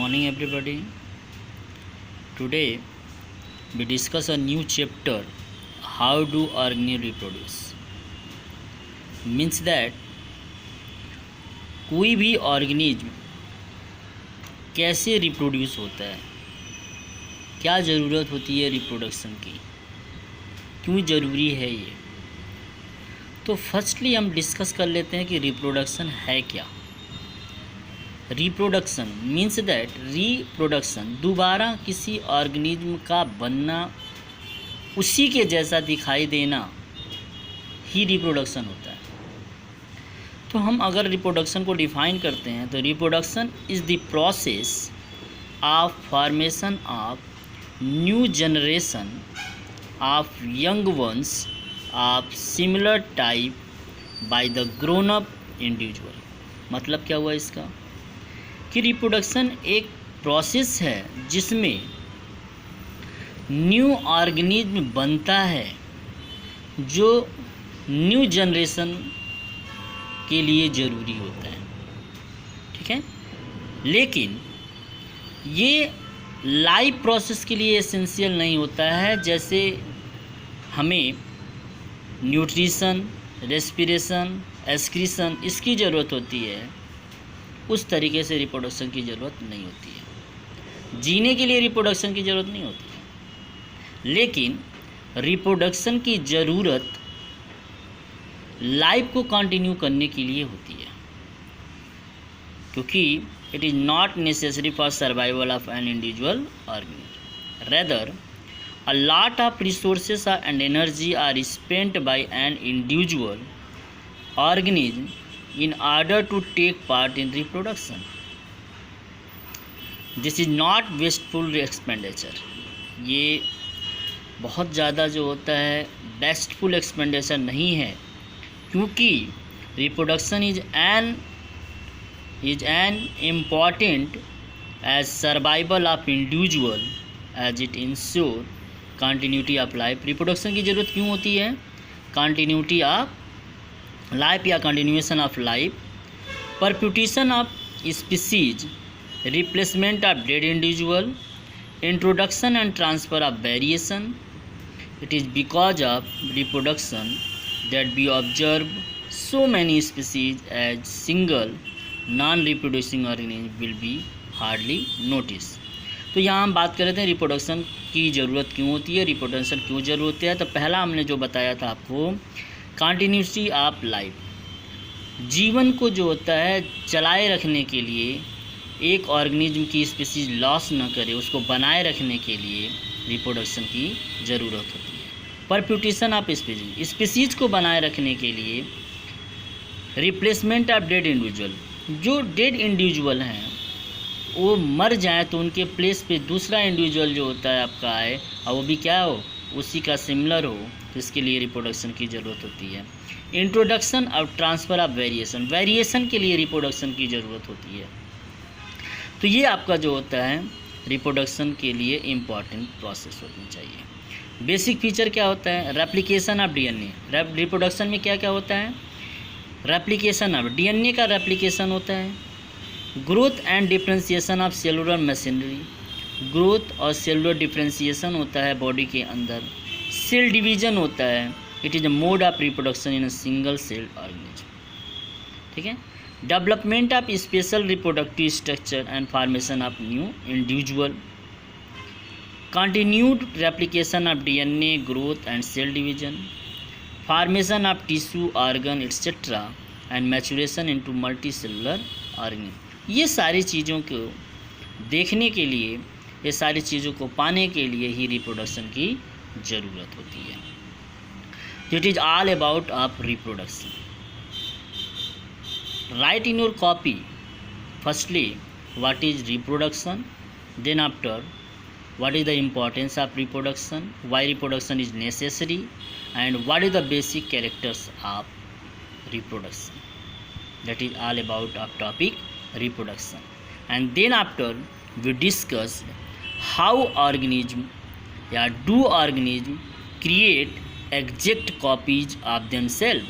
morning everybody. Today we discuss a new chapter, how do organisms reproduce. Means that कोई भी organism कैसे reproduce होता है, क्या ज़रूरत होती है रिप्रोडक्शन की, क्यों ज़रूरी है ये। तो फर्स्टली हम डिस्कस कर लेते हैं कि रिप्रोडक्शन है क्या। रिप्रोडक्शन मीन्स दैट रिप्रोडक्शन दोबारा किसी ऑर्गेनिज्म का बनना, उसी के जैसा दिखाई देना ही रिप्रोडक्शन होता है। तो हम अगर रिप्रोडक्शन को डिफाइन करते हैं तो reproduction is the process of formation of new generation of young ones of similar type by the grown up individual. मतलब क्या हुआ इसका कि रिप्रोडक्शन एक प्रोसेस है जिसमें न्यू ऑर्गेनिज्म बनता है जो न्यू जनरेशन के लिए ज़रूरी होता है, ठीक है। लेकिन ये लाइफ प्रोसेस के लिए एसेंशियल नहीं होता है। जैसे हमें न्यूट्रिशन, रेस्पिरेशन, एक्सक्रीशन इसकी ज़रूरत होती है, उस तरीके से रिप्रोडक्शन की ज़रूरत नहीं होती है। जीने के लिए रिप्रोडक्शन की ज़रूरत नहीं होती है, लेकिन रिप्रोडक्शन की ज़रूरत लाइफ को कंटिन्यू करने के लिए होती है, क्योंकि it is not necessary for survival of an individual organism. Rather a lot of resources and energy are spent by an individual organism in order to take part in reproduction. This is not wasteful expenditure. ये बहुत ज़्यादा जो होता है wasteful expenditure नहीं है, क्योंकि reproduction is an important as survival of individual as it insure continuity of life. Reproduction की ज़रूरत क्यों होती है? कंटिन्यूटी ऑफ लाइफ या continuation of life, perpetuation of species, replacement of dead individual, introduction and transfer of variation. It is because of reproduction that we observe so many species as single non reproducing organism will be hardly notice. तो यहाँ हम बात कर रहे थे reproduction की ज़रूरत क्यों होती है, रिप्रोडक्शन क्यों ज़रूरत है। तो पहला हमने जो बताया था आपको, कंटिन्यूटी ऑफ लाइफ, जीवन को जो होता है चलाए रखने के लिए, एक ऑर्गेनिज्म की स्पीसीज लॉस न करे, उसको बनाए रखने के लिए रिप्रोडक्शन की ज़रूरत होती है। परप्यूटेशन ऑफ स्पीसीज, स्पीसीज को बनाए रखने के लिए रिप्लेसमेंट ऑफ डेड इंडिविजुअल, जो डेड इंडिविजुअल हैं वो मर जाए तो उनके प्लेस पे दूसरा इंडिविजुअल जो होता है आपका आए और वो भी क्या हो, उसी का सिमिलर हो, तो इसके लिए रिप्रोडक्शन की ज़रूरत होती है। इंट्रोडक्शन और ट्रांसफ़र ऑफ वेरिएशन, वेरिएशन के लिए रिप्रोडक्शन की ज़रूरत होती है। तो ये आपका जो होता है रिप्रोडक्शन के लिए इम्पॉर्टेंट प्रोसेस होनी चाहिए। बेसिक फीचर क्या होता है? Replication of DNA. रिप्रोडक्शन में क्या क्या होता है? रेप्लिकेशन ऑफ डीएनए का रेप्लिकेशन होता है, growth and differentiation of cellular machinery, growth और सेलुलर डिफ्रेंशिएशन होता है बॉडी के अंदर, सेल डिवीजन होता है। It is a mode of reproduction in a single cell organism, ठीक है। Development of special reproductive structure and formation of new individual, continued replication of DNA, growth and cell division, formation of tissue, organ etcetera and maturation into multi cellular organism. ये सारी चीज़ों को देखने के लिए, ये सारी चीज़ों को पाने के लिए ही रिप्रोडक्शन की ज़रूरत होती है। It is all about of reproduction. Write in your copy firstly what is reproduction, then after what is the importance of reproduction, why reproduction is necessary, and what is the basic characters of reproduction. That is all about of topic reproduction. And then after we discuss how organism या do organism create exact copies of themselves.